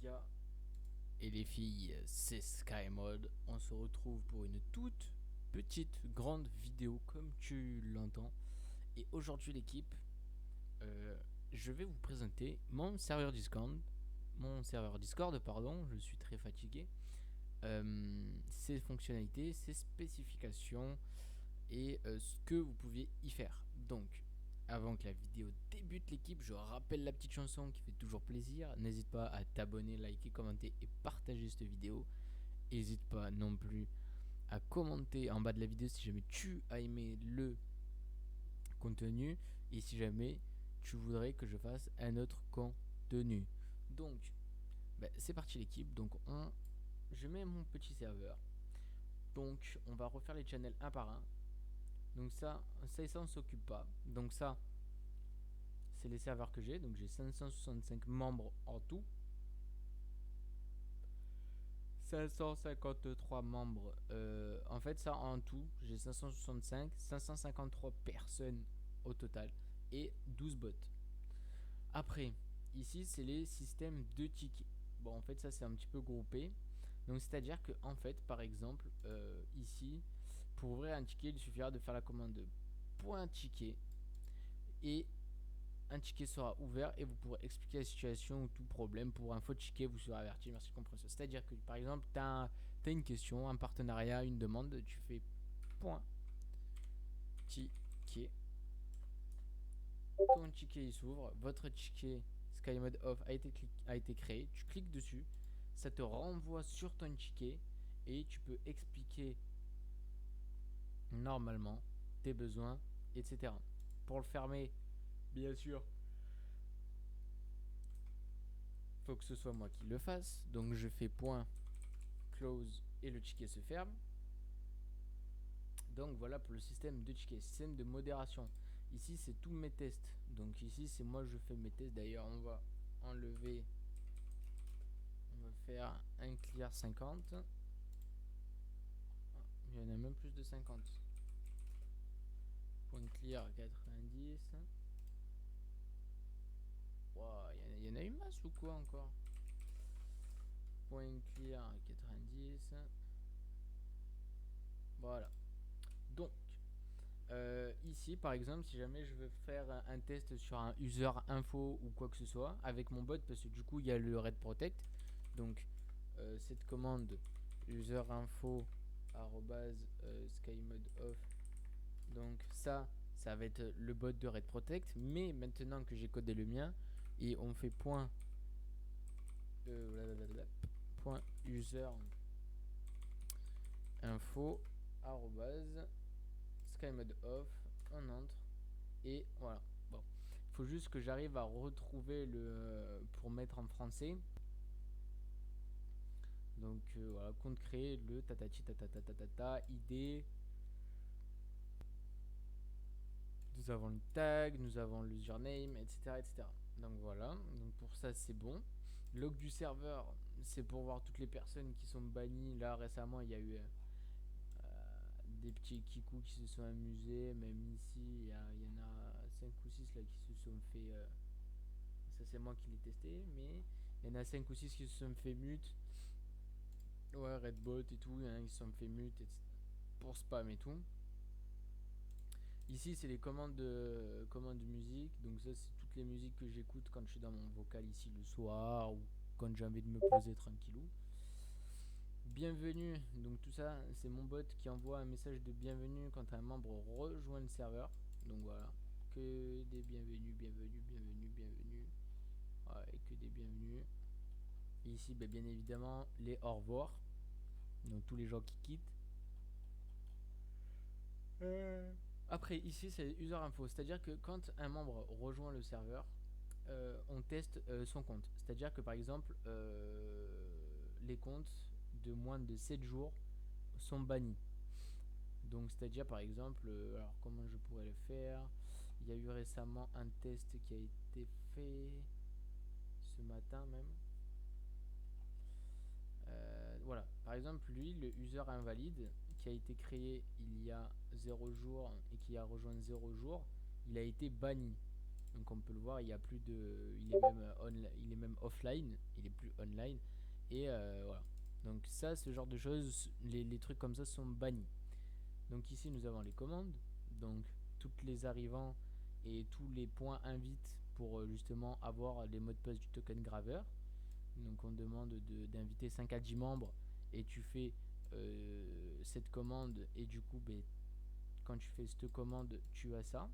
gars et les filles, c'est SkyMod. On se retrouve pour une toute petite grande vidéo comme tu l'entends. Et aujourd'hui l'équipe, euh, je vais vous présenter mon serveur Discord. Je suis très fatigué. Ses fonctionnalités, ses spécifications et ce que vous pouvez y faire. Donc, avant que la vidéo débute l'équipe, je rappelle la petite chanson qui fait toujours plaisir. N'hésite pas à t'abonner, liker, commenter et partager cette vidéo. N'hésite pas non plus à commenter en bas de la vidéo si jamais tu as aimé le contenu et si jamais tu voudrais que je fasse un autre contenu. Donc, c'est parti l'équipe. Donc, je mets mon petit serveur. Donc, on va refaire les channels un par un. Donc ça on s'occupe pas. Donc ça, c'est les serveurs que j'ai. Donc j'ai 565 membres en tout. 553 membres. En fait, ça en tout, j'ai 553 personnes au total et 12 bots. Après, ici, c'est les systèmes de tickets. Bon, en fait, ça c'est un petit peu groupé. Donc c'est-à-dire que en fait, par exemple, ici, pour ouvrir un ticket, il suffira de faire la commande point ticket et un ticket sera ouvert et vous pourrez expliquer la situation ou tout problème. Pour un faux ticket, vous serez averti. Merci de compréhension. C'est-à-dire que par exemple, tu as une question, un partenariat, une demande, tu fais point ticket. Ton ticket il s'ouvre, votre ticket SkyMod Off a été créé, tu cliques dessus, ça te renvoie sur ton ticket et tu peux expliquer normalement tes besoins, etc. Pour le fermer, bien sûr, faut que ce soit moi qui le fasse. Donc je fais point close et le ticket se ferme. Donc voilà pour le système de ticket, système de modération. Ici c'est tous mes tests. Donc ici c'est moi je fais mes tests. D'ailleurs on va enlever, on va faire un clear 50. Il y en a même plus de 50. Point clear 90. Wow, il y en a une masse ou quoi encore? Point clear 90. Voilà. Donc, ici par exemple, si jamais je veux faire un test sur un user info ou quoi que ce soit avec mon bot, parce que du coup il y a le Red Protect. Donc, cette commande user info skymod off. Donc ça va être le bot de Red Protect. Mais maintenant que j'ai codé le mien et on fait point user info skymod off, on entre et voilà. Bon, il faut juste que j'arrive à retrouver le pour mettre en français. Donc voilà, compte créé, le tatati tatata id. Nous avons le tag, nous avons l'username, etc., etc. Donc voilà, donc pour ça c'est bon. Log du serveur, c'est pour voir toutes les personnes qui sont bannies. Là récemment, il y a eu des petits kikous qui se sont amusés. Même ici, il y en a 5 ou 6 là qui se sont fait. Ça, c'est moi qui l'ai testé, mais il y en a 5 ou 6 qui se sont fait mute. Ouais, Redbot et tout, il y en a qui se sont fait mute pour spam et tout. Ici, c'est les commandes de musique. Donc ça, c'est toutes les musiques que j'écoute quand je suis dans mon vocal ici le soir ou quand j'ai envie de me poser tranquillou. Bienvenue. Donc tout ça, c'est mon bot qui envoie un message de bienvenue quand un membre rejoint le serveur. Donc voilà, que des bienvenus, bienvenue, bienvenue, bienvenue. Ouais, que des bienvenus. Et ici, bien évidemment, les au revoir. Donc tous les gens qui quittent. Après, ici, c'est user info. C'est-à-dire que quand un membre rejoint le serveur, on teste son compte. C'est-à-dire que par exemple, les comptes de moins de 7 jours sont bannis. Donc, c'est-à-dire par exemple, alors comment je pourrais le faire? Il y a eu récemment un test qui a été fait ce matin même. Voilà, par exemple, lui, le user invalide qui a été créé il y a 0 jours et qui a rejoint 0 jours, il a été banni. Donc on peut le voir, il y a plus de, il est même offline, il est plus online. Et voilà. Donc ça, ce genre de choses, les trucs comme ça sont bannis. Donc ici, nous avons les commandes. Donc toutes les arrivants et tous les points invitent pour justement avoir les mots de passe du token graveur. Donc on demande d'inviter 5 à 10 membres et tu fais cette commande et du coup quand tu fais cette commande tu as ça.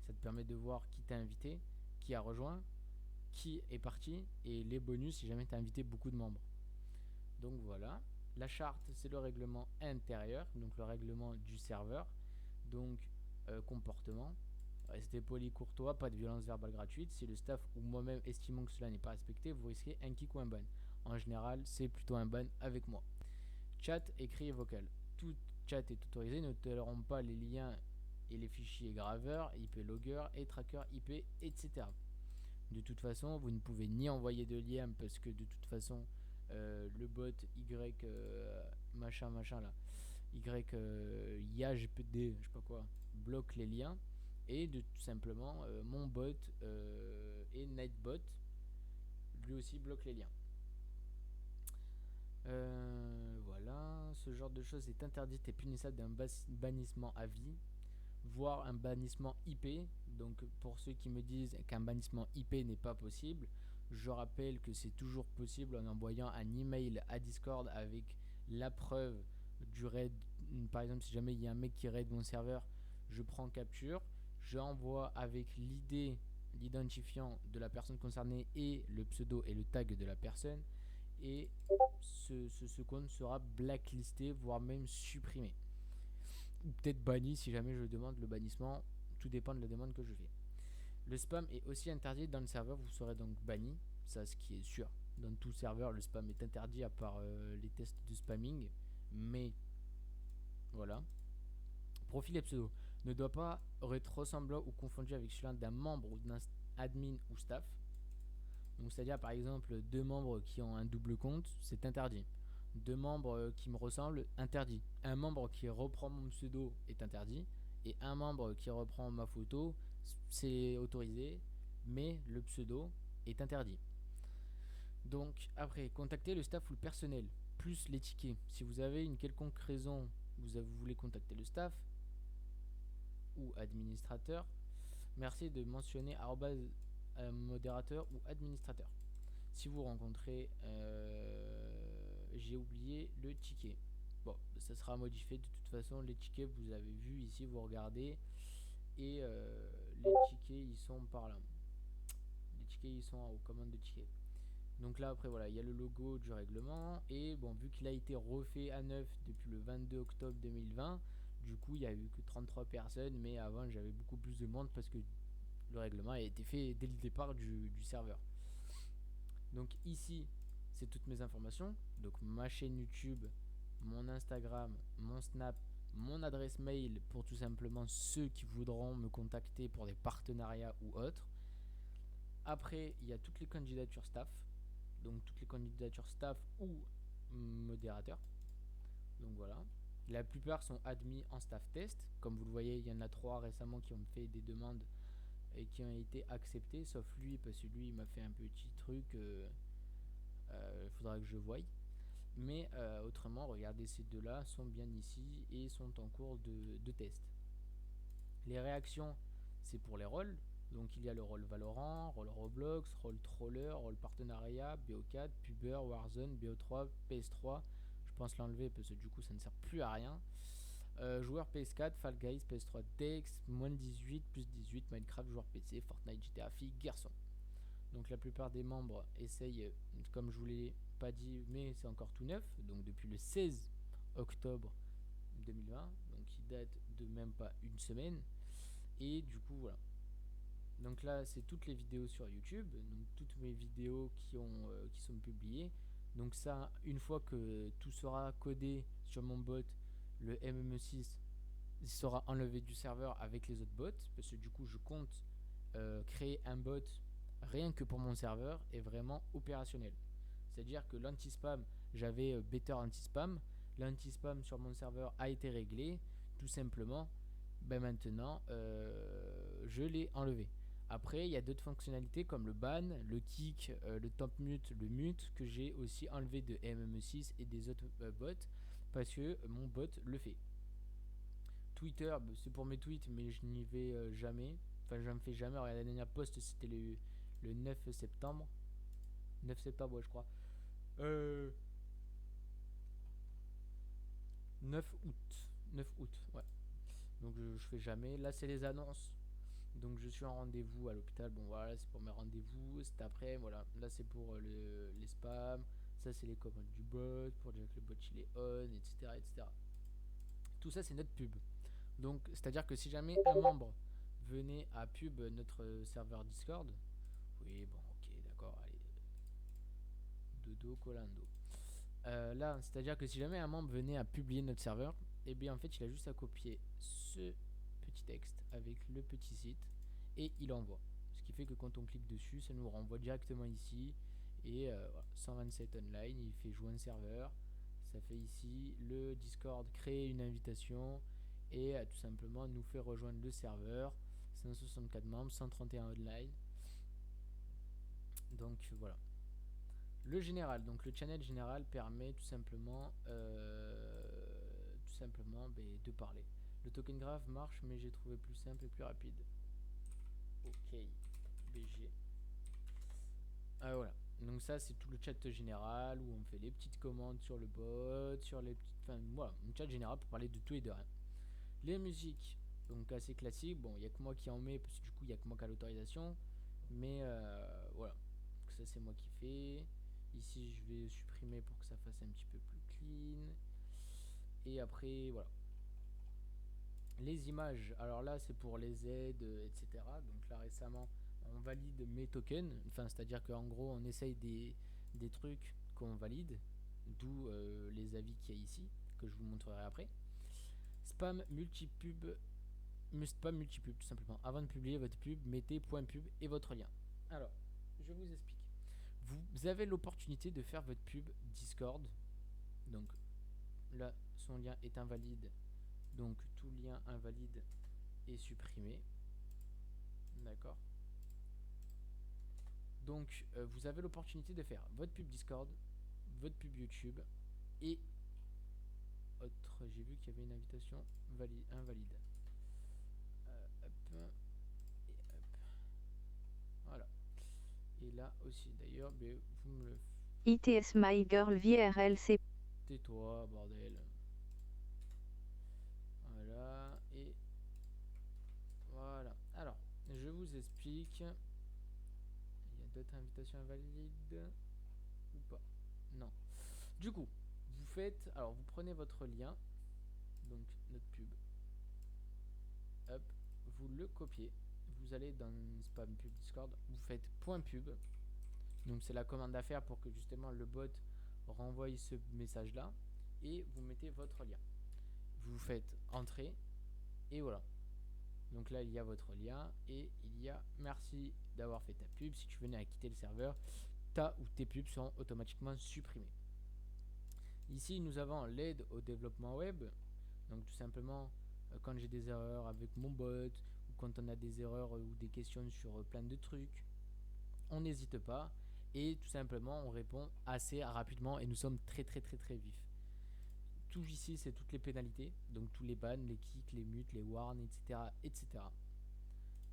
Ça te permet de voir qui t'a invité, qui a rejoint, qui est parti et les bonus si jamais tu as invité beaucoup de membres. Donc voilà. La charte, c'est le règlement intérieur, donc le règlement du serveur. Donc comportement. Restez poli, courtois, pas de violence verbale gratuite. Si le staff ou moi-même estimons que cela n'est pas respecté, vous risquez un kick ou un ban. En général, c'est plutôt un ban avec moi. Chat, écrit et vocal. Tout chat est autorisé, ne tolérons pas les liens et les fichiers graveurs, IP logger et tracker IP, etc. De toute façon, vous ne pouvez ni envoyer de liens parce que de toute façon, le bot Y machin là, YAGPD, je sais pas quoi, bloque les liens. Et de tout simplement, mon bot et Nightbot, lui aussi bloque les liens. Voilà, ce genre de choses est interdit et punissable d'un bannissement à vie, voire un bannissement IP. Donc pour ceux qui me disent qu'un bannissement IP n'est pas possible, je rappelle que c'est toujours possible en envoyant un email à Discord avec la preuve du raid. Par exemple, si jamais il y a un mec qui raid mon serveur, je prends capture, j'envoie avec l'identifiant de la personne concernée et le pseudo et le tag de la personne, et ce compte sera blacklisté, voire même supprimé. Ou peut-être banni si jamais je demande le bannissement, tout dépend de la demande que je fais. Le spam est aussi interdit dans le serveur, vous serez donc banni, ça ce qui est sûr. Dans tout serveur, le spam est interdit à part les tests de spamming, mais voilà. Profil et pseudo ne doit pas être ressemblant ou confondu avec celui d'un membre ou d'un admin ou staff. Donc c'est-à-dire par exemple 2 membres qui ont un double compte, c'est interdit. 2 membres qui me ressemblent, interdit. Un membre qui reprend mon pseudo est interdit. Et un membre qui reprend ma photo, c'est autorisé, mais le pseudo est interdit. Donc après, contactez le staff ou le personnel, plus les tickets. Si vous avez une quelconque raison, vous voulez contacter le staff ou administrateur, merci de mentionner modérateur ou administrateur. Si vous rencontrez, j'ai oublié le ticket. Bon, ça sera modifié de toute façon. Les tickets, vous avez vu ici, vous regardez, et les tickets ils sont par là. Les tickets ils sont aux commandes de tickets. Donc là après voilà, il y a le logo du règlement, et bon, vu qu'il a été refait à neuf depuis le 22 octobre 2020, du coup il n'y a eu que 33 personnes, mais avant j'avais beaucoup plus de monde parce que le règlement a été fait dès le départ du serveur. Donc ici, c'est toutes mes informations. Donc ma chaîne YouTube, mon Instagram, mon Snap, mon adresse mail pour tout simplement ceux qui voudront me contacter pour des partenariats ou autres. Après, il y a toutes les candidatures staff. Donc toutes les candidatures staff ou modérateurs. Donc voilà. La plupart sont admis en staff test. Comme vous le voyez, il y en a 3 récemment qui ont fait des demandes et qui ont été acceptés, sauf lui, parce que lui il m'a fait un petit truc, il faudra que je voie. Mais autrement, regardez, ces deux-là sont bien ici et sont en cours de test. Les réactions, c'est pour les rôles. Donc il y a le rôle Valorant, rôle Roblox, rôle Troller, rôle Partenariat, BO4, Puber, Warzone, BO3, PS3. Je pense l'enlever parce que du coup ça ne sert plus à rien. Joueur PS4, Fall Guys, PS3, Dex, moins de 18, plus 18, Minecraft, joueur PC, Fortnite, GTA, filles, garçons. Donc la plupart des membres essayent, comme je vous l'ai pas dit, mais c'est encore tout neuf, donc depuis le 16 octobre 2020, donc il date de même pas une semaine. Et du coup voilà. Donc là c'est toutes les vidéos sur YouTube, donc toutes mes vidéos qui sont publiées. Donc ça, une fois que tout sera codé sur mon bot, le MME6 sera enlevé du serveur avec les autres bots, parce que du coup je compte créer un bot rien que pour mon serveur et vraiment opérationnel. C'est à dire que l'anti-spam, j'avais better anti-spam, l'anti-spam sur mon serveur a été réglé, tout simplement. Ben maintenant je l'ai enlevé. Après, il y a d'autres fonctionnalités comme le ban, le kick, le temp mute, le mute que j'ai aussi enlevé de MME6 et des autres bots parce que mon bot le fait. Twitter, bah, c'est pour mes tweets, mais je n'y vais jamais. Enfin, je ne fais jamais. Regarde, la dernière post, c'était le 9 septembre. 9 septembre, ouais, je crois. Euh, 9 août. 9 août, ouais. Donc, je fais jamais. Là, c'est les annonces. Donc, je suis en rendez-vous à l'hôpital. Bon, voilà, c'est pour mes rendez-vous. C'est après, voilà. Là, c'est pour les spams. Ça, c'est les commandes du bot. Pour dire que le bot, il est on, etc., etc. Tout ça, c'est notre pub. Donc, c'est-à-dire que si jamais un membre venait à pub notre serveur Discord, oui, bon, ok, d'accord, allez, dodo colando. Là, c'est-à-dire que si jamais un membre venait à publier notre serveur, et bien en fait, il a juste à copier ce petit texte avec le petit site et il envoie. Ce qui fait que quand on clique dessus, ça nous renvoie directement ici. Et voilà, 127 online, il fait jouer un serveur. Ça fait ici le Discord créer une invitation et tout simplement nous fait rejoindre le serveur. 164 membres, 131 online. Donc voilà. Le général, donc le channel général permet tout simplement de parler. Le token graph marche, mais j'ai trouvé plus simple et plus rapide. Ok, BG. Voilà. Donc ça c'est tout le chat général où on fait les petites commandes sur le bot, sur les petites, enfin voilà, un chat général pour parler de tout et de rien. Les musiques, donc assez classiques. Bon, il y a que moi qui en mets parce que du coup il y a que moi qui a l'autorisation, mais voilà. Donc ça c'est moi qui fais. Ici je vais supprimer pour que ça fasse un petit peu plus clean. Et après voilà. Les images, alors là c'est pour les aides, etc. Donc là récemment on valide mes tokens, enfin c'est à dire qu'en gros on essaye des trucs qu'on valide, d'où les avis qu'il y a ici, que je vous montrerai après. Spam multipub, spam multipub tout simplement. Avant de publier votre pub, mettez .pub et votre lien. Alors, je vous explique. Vous avez l'opportunité de faire votre pub Discord. Donc là, son lien est invalide. Donc tout lien invalide est supprimé. D'accord. Donc vous avez l'opportunité de faire votre pub Discord, votre pub YouTube et autre. J'ai vu qu'il y avait une invitation invalide. Hop, et hop. Voilà. Et là aussi d'ailleurs, vous me le... ITS My Girl VRLC. Tais-toi, bordel. Voilà. Et voilà. Alors, je vous explique. Il y a d'autres invitations invalides ou pas? Non. Du coup, vous faites... Alors, vous prenez votre lien. Donc, notre pub. Hop. Vous le copiez. Vous allez dans Spam Pub Discord. Vous faites .pub. Donc, c'est la commande à faire pour que justement le bot renvoie ce message-là. Et vous mettez votre lien. Vous faites entrer. Et voilà. Donc là, il y a votre lien et il y a merci d'avoir fait ta pub. Si tu venais à quitter le serveur, ta ou tes pubs seront automatiquement supprimées. Ici, nous avons l'aide au développement web. Donc tout simplement, quand j'ai des erreurs avec mon bot ou quand on a des erreurs ou des questions sur plein de trucs, on n'hésite pas et tout simplement, on répond assez rapidement et nous sommes très très très très vifs. Tout ici, c'est toutes les pénalités, donc tous les bans, les kicks, les mutes, les warns, etc. etc.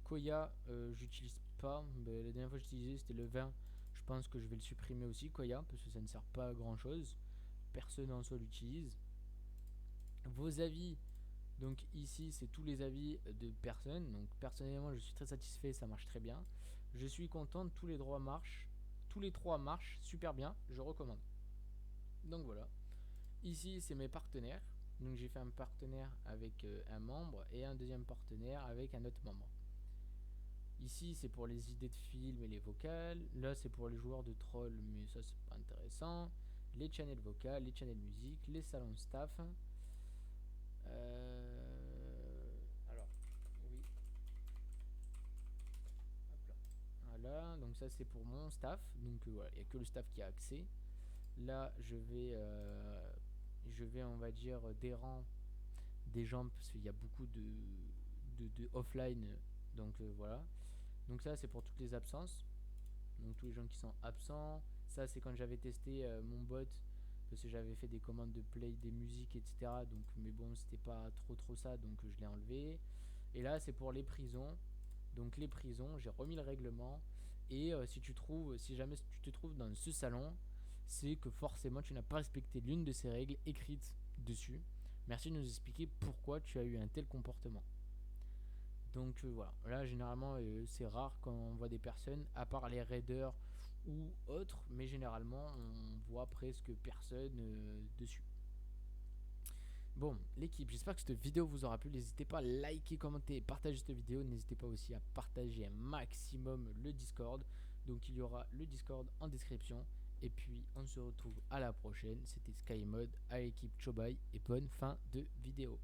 Koya, j'utilise pas. Mais la dernière fois que j'utilisais, c'était le 20. Je pense que je vais le supprimer aussi, Koya, parce que ça ne sert pas à grand chose. Personne en soi l'utilise. Vos avis, donc ici, c'est tous les avis de personnes. Donc personnellement, je suis très satisfait, ça marche très bien. Je suis content, tous les droits marchent. Tous les trois marchent super bien, je recommande. Donc voilà. Ici, c'est mes partenaires. Donc j'ai fait un partenaire avec un membre et un deuxième partenaire avec un autre membre. Ici, c'est pour les idées de films et les vocales. Là, c'est pour les joueurs de troll, mais ça, c'est pas intéressant. Les channels vocales, les channels musique, les salons staff. Alors, oui. Hop là. Voilà, donc ça, c'est pour mon staff. Donc voilà, il n'y a que le staff qui a accès. Là, je vais on va dire, des rangs, des gens, parce qu'il y a beaucoup de offline. Donc voilà. Donc ça c'est pour toutes les absences, donc tous les gens qui sont absents. Ça c'est quand j'avais testé mon bot, parce que j'avais fait des commandes de play des musiques, etc. Donc, mais bon, c'était pas trop ça, donc je l'ai enlevé. Et là c'est pour les prisons. Donc les prisons, j'ai remis le règlement. Et si jamais tu te trouves dans ce salon, c'est que forcément tu n'as pas respecté l'une de ces règles écrites dessus. Merci de nous expliquer pourquoi tu as eu un tel comportement. Donc voilà, là généralement c'est rare quand on voit des personnes, à part les raiders ou autres, mais généralement on voit presque personne dessus. Bon, l'équipe, j'espère que cette vidéo vous aura plu. N'hésitez pas à liker, commenter et partager cette vidéo. N'hésitez pas aussi à partager un maximum le Discord. Donc il y aura le Discord en description. Et puis on se retrouve à la prochaine. C'était SkyMod à l'équipe Chobai et bonne fin de vidéo.